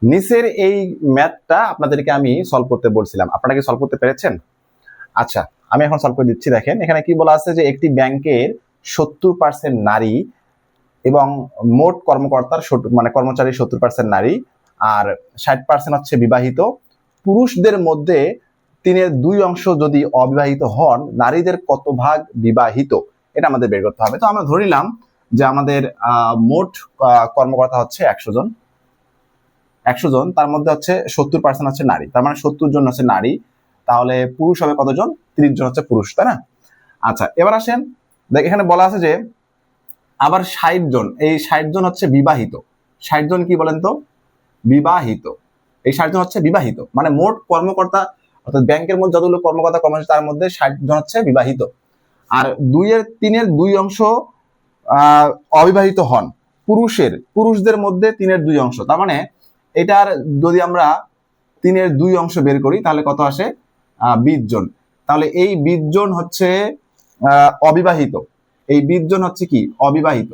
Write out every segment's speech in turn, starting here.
নিচের এই ম্যাথটা আপনাদেরকে আমি সলভ করতে বলছিলাম, আপনারা কি সলভ করতে পেরেছেন? আচ্ছা, আমি এখন সলভ করে দিচ্ছি। দেখেন এখানে কি বলা আছে যে একটি ব্যাংকের 70% নারী এবং মোট কর্মকর্তার মানে কর্মচারী 70% নারী আর 60% হচ্ছে বিবাহিত। পুরুষদের মধ্যে 3/2 যদি অবিবাহিত হন, নারীদের কত ভাগ বিবাহিত, এটা আমাদের বের করতে হবে। তো আমরা ধরিলাম যে আমাদের মোট কর্মকর্তা হচ্ছে 100 জন, তার মধ্যে হচ্ছে 70% হচ্ছে নারী, তার মানে 70 জন হচ্ছে নারী, তাহলে পুরুষ হবে কতজন? 30 জন হচ্ছে পুরুষ, তাই না? আচ্ছা, এবার আসেন, দেখ এখানে বলা আছে যে আবার 60 জন, এই 60 জন হচ্ছে বিবাহিত। 60 জন কি বলেন তো? বিবাহিত। এই 60 জন হচ্ছে বিবাহিত, মানে মোট কর্মকর্তা অর্থাৎ ব্যাংকের মধ্যে যতগুলো কর্মকর্তা কর্মচারী তার মধ্যে 60 জন হচ্ছে বিবাহিত, আর 3/2 অংশ অবিবাহিত হন। পুরুষদের মধ্যে 3/2 অংশ, তার মানে এটার যদি আমরা 3/2 অংশ বের করি তাহলে কত আসে? 20 জন। তাহলে এই 20 জন হচ্ছে অবিবাহিত, এই 20 জন হচ্ছে কি? অবিবাহিত।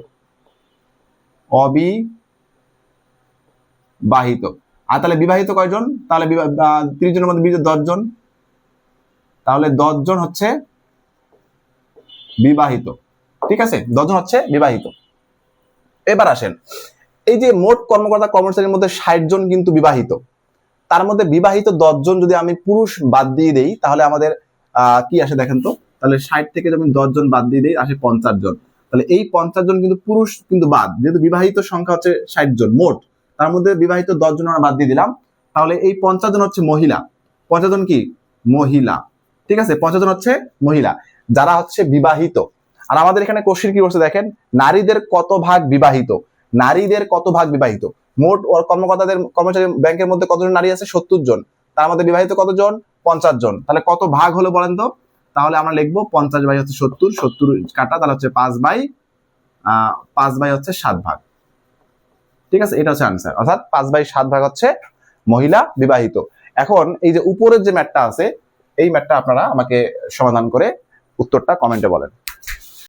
আর তাহলে বিবাহিত কয়জন? তাহলে 30 জনের মধ্যে 20 10 জন, তাহলে 10 জন হচ্ছে বিবাহিত। ঠিক আছে, 10 জন হচ্ছে বিবাহিত। এবার আসেন, এই যে মোট কর্মকর্তা কর্মচারীর মধ্যে 60 জন কিন্তু বিবাহিত, তার মধ্যে বিবাহিত 10 জন যদি আমি পুরুষ বাদ দিয়ে দেই তাহলে আমাদের কি আসে দেখেন তো? তাহলে 60 থেকে যদি 10 জন বাদ দিয়ে দেই আসে 50 জন। তাহলে এই 50 জন কিন্তু পুরুষ কিন্তু বাদ, যেহেতু বিবাহিত সংখ্যা হচ্ছে 60 জন মোট, তার মধ্যে বিবাহিত 10 জন আমরা বাদ দিয়ে দিলাম, তাহলে এই 50 জন হচ্ছে মহিলা। 50 জন কি? মহিলা। ঠিক আছে, 50 জন হচ্ছে মহিলা যারা হচ্ছে বিবাহিত। আর আমাদের এখানে কোশ্চেন কি করছে দেখেন, নারীদের কত ভাগ বিবাহিত? নারীদের কত ভাগ বিবাহিত? মোট কর্মচারী ব্যাংকের মধ্যে কতজন নারী আছে? 70 জন, তার মধ্যে বিবাহিত কতজন? 50 জন। তাহলে কত ভাগ হলো বলেন তো? তাহলে আমরা লিখবো 50 হচ্ছে 70 কাটা, তাহলে হচ্ছে 5 হচ্ছে 7 ভাগ। ঠিক আছে, এটা হচ্ছে আনসার, অর্থাৎ 5/7 ভাগ হচ্ছে মহিলা বিবাহিত। এখন এই যে উপরের যে ম্যাথটা আছে, এই ম্যাথটা আপনারা আমাকে সমাধান করে উত্তরটা কমেন্টে বলেন।